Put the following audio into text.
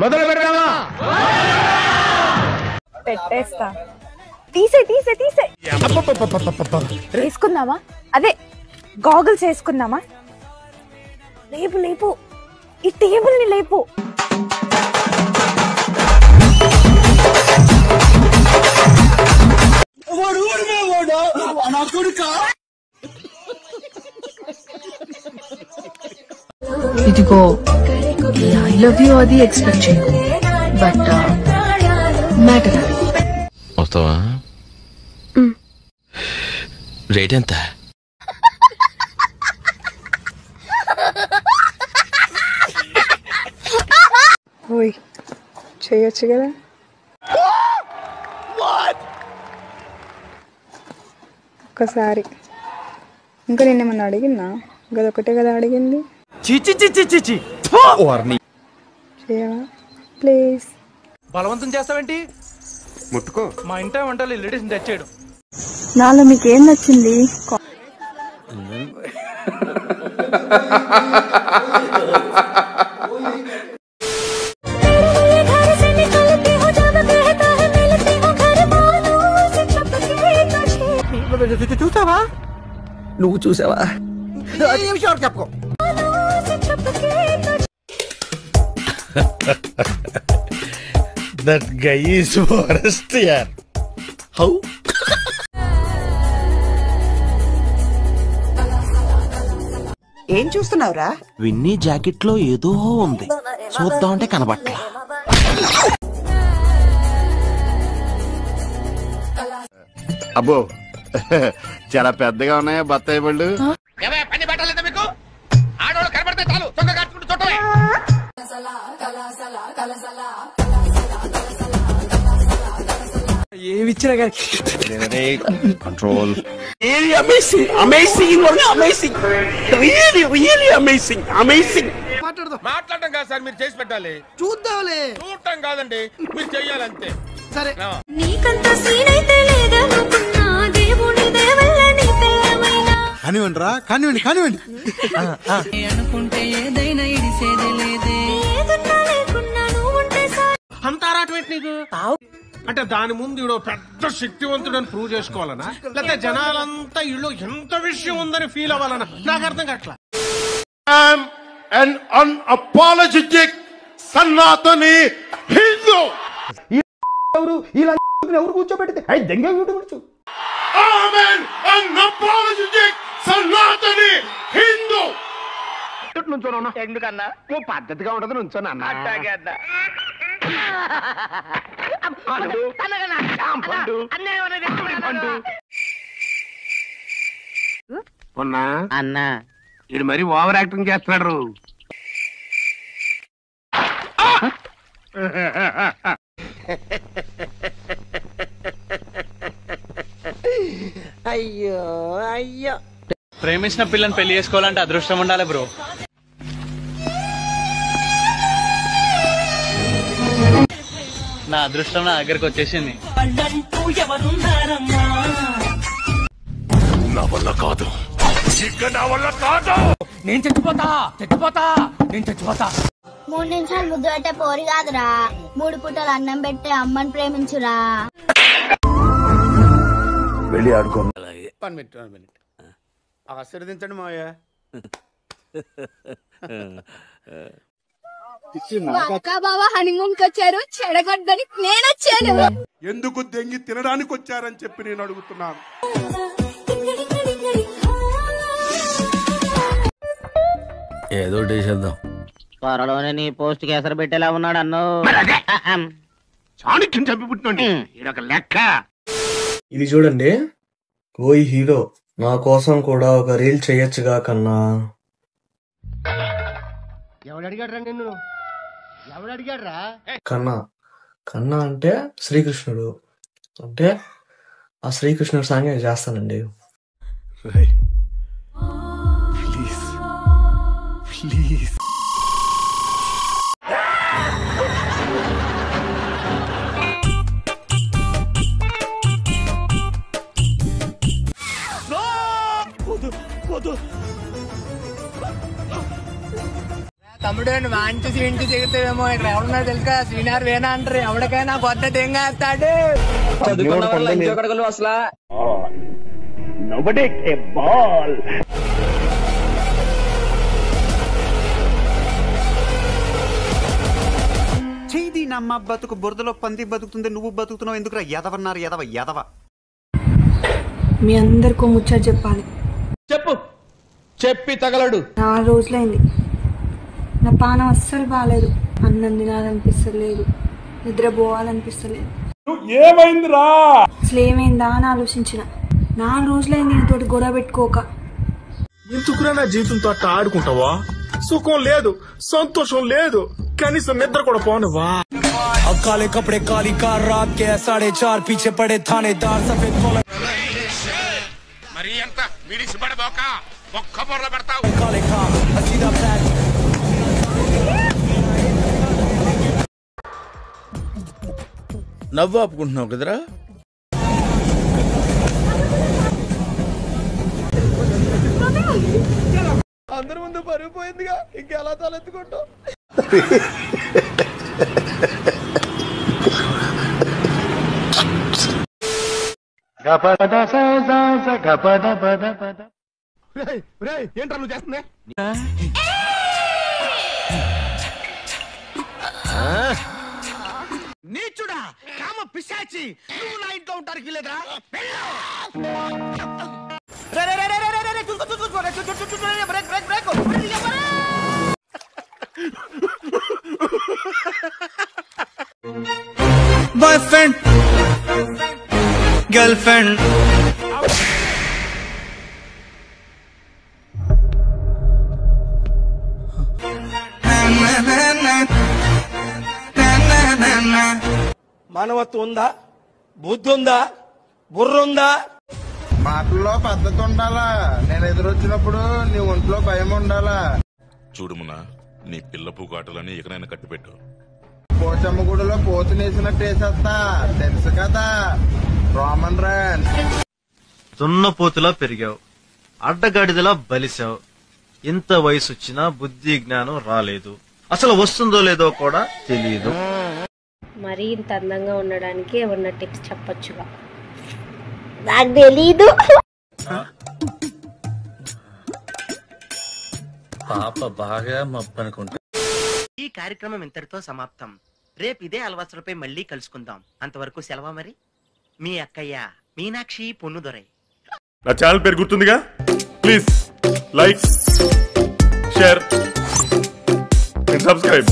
మొదలు పెడదామా? పెట్టేస్తా. తీసే వేసుకుందామా? అదే గాగుల్స్ వేసుకుందామా? లేపు ఈ టేబుల్ ని లేపు. ఇదిగో ఐ లవ్ యూ అది ఎక్స్పెక్ట్ చేయకు, బట్ మ్యాటర్ అది. వస్తావా? రేట్ ఎంత? ఓయ్ చేయొచ్చు కదా. ఒక్కసారి ఇంకా నిన్నేమన్నా అడిగిందా? గదొకటే కదా అడిగింది. చేయవా ప్లీజ్? బలవంతం చేస్తావేంటి? ముట్టుకో. మా ఇంట వంటలు లేడీస్ తెచ్చేయడం. నాలో మీకేం నచ్చింది? చూసావా? నువ్వు చూసావా? చెప్పు. That guy is worst, yaar. How? ఏం చూస్తున్నావురా? విన్నీ జాకెట్ లో ఏదో ఉంది, చూద్దామంటే కనబట్ల. అబ్బో చాలా పెద్దగా ఉన్నాయా బత్తాయి పళ్ళు? పని పట్టలేదా మీకు? ఆడవాళ్ళు కనబడితే చాలు చొక్క కట్టుకుంటూ చుట్టమే. ఏమిచ్చినా కానీ కంట్రోల్. మాట్లాడడం కాదు సార్, మీరు చేసి పెట్టాలి. చూడటం కాదండి, మీరు చెయ్యాలంతే. సరే. కానివ్వండి. అంత ఆరాటమేంటి నీకు? అంటే దాని ముందు ఈడో పెద్ద శక్తివంతుడని ప్రూవ్ చేసుకోవాలనా, లేకపోతే జనాలంతా ఇళ్ళు ఎంత విషయం ఉందని ఫీల్ అవ్వాలనా? నాకు అర్థం కావట్లా. An unapologetic Sanatani Hindu. ఎవరు కూర్చోబెడితే సనాతని హిందూ. నుంచోనా? ఎందుకన్నా? నువ్వు పద్ధతిగా ఉండదు నుంచోనా? అన్నా ఇది మరి ఓవర్ యాక్టింగ్ చేస్తున్నాడు. అయ్యో ప్రేమించిన పిల్లని పెళ్లి చేసుకోవాలంటే అదృష్టం ఉండాలి బ్రో. నా అదృష్టం నా దగ్గరకు వచ్చేసింది. నా వల్ల కాదు, నా వల్ల కాదు. నేను చచ్చిపోతా. 3 నిమిషాలు ముద్దు పెట్టే పోరి కాదురా, 3 పూటలు అన్నం పెట్టే అమ్మని ప్రేమించురా. వెళ్ళి ఆడుకో. 1 మినిట్ ఆశీర్వదించండి మావయ్య. అక్క బావ హనీమూన్ కి వచ్చారు, చెడగొడ్డని నేను వచ్చాను. ఎందుకు దెంగి తినడానికి వచ్చారని చెప్పి నేను అడుగుతున్నాను. ఏదో చేద్దాం. త్వరలోనే నీ పోస్ట్ కి ఎసరు పెట్టేలా ఉన్నాడు అన్నో. చాణక్యం చంపి పుట్టినండి ఇదొక లెక్క. ఇది చూడండి, ఓయ్ హీరో, నా కోసం కూడా ఒక రీల్ చెయ్యొచ్చుగా కన్నా. కన్నా అంటే శ్రీకృష్ణుడు, అంటే ఆ శ్రీకృష్ణుడు సాంగ్ చేస్తానండి. ప్లీజ్ తమ్ముడు తమ్ముడు మంచి ఇంటి చెగుతావేమో ఇక్కడ ఎవరున్నా తెలుసా శ్రీనాథ్ వేనా అంటారు ఎవరికైనా కొత్త ఏం కాస్తాడు అసలు చేయి నమ్మ బతుకు బురదలో పంది బతుకుతుంది నువ్వు బతుకుతున్నావు ఎందుకురా ఎదవన్నారు ఎదవ మీ అందరికీ ముచ్చట చెప్పాలి. చెప్పు చెప్పి తగలడు. 4 రోజులైంది నా పానం అస్సలు బాగాలేదు. అన్నం తినాలనిపిస్తలేదు, నిద్రపోవాలనిపిస్తలేదు. ఏమైందిరా? అసలు ఏమైందా అని ఆలోచించిన. 4 రోజులైంది నీతోటి గొడవ పెట్టుకోక. ఎందుకురా నా జీవితంతో అట్ట ఆడుకుంటావా? సుఖం లేదు, సంతోషం లేదు, కనీసం నిద్ర కూడా పోనవా? काले कपड़े काली कार रात के 4:30 पीछे पड़े थानेदार सफेद कॉलर మరి ఎంత విడిసి పడబోక ఒక్క బొర్ర పడతావు. काले का सीधा फ्लैट నవ్వు ఆపుకుంటున్నావు కదరా? అందరి ముందు పరుగు పోయిందిగా ఇంకెలా తలెత్తుకుంటావు. ఏంట్రా నువ్వు చేస్తుంది? నీచుడా కామ పిశాచి నువ్వు నా ఇంట్లో ఉంటానికి లేదురా. बॉयफ्रेंड गर्लफ्रेंड మానవత్వం ఉందా, బుద్ధి ఉందా, బుర్ర ఉందా? మాటల్లో పద్ధతి ఉండాలా. నేను ఎదురొచ్చినప్పుడు నీ ఒంట్లో భయం ఉండాలా. చూడుమునా నీ పిల్ల పూకాటలని ఇకనైనా కట్టిపెట్టు. పోచమ్మ గుడిలో పోతునేసినట్టు వేసేస్తా తెలుసు కదా. రోమన్ రాన్ దున్నపోతులా పెరిగావు, అడ్డగాడిదలా బలిసావు. ఇంత వయసు వచ్చినా బుద్ధి జ్ఞానం రాలేదు. అసలు వస్తుందో లేదో కూడా తెలియదు. మరీ ఇంత అందంగా ఉండడానికి ఏమన్నా టిప్స్ చెప్పొచ్చుగా? నాకు తెలీదు. పాప బాగా మప్పనుకుంటా. ఈ కార్యక్రమం ఇంతటితో సమాప్తం. రేపు ఇదే అలవాసులపై మళ్ళీ కలుసుకుందాం. అంతవరకు సెలవు. మరి మీ అక్కయ్య మీనాక్షి పొన్నుదొరై. నా ఛానల్ పేరు గుర్తుందిగా? Please like, share and subscribe.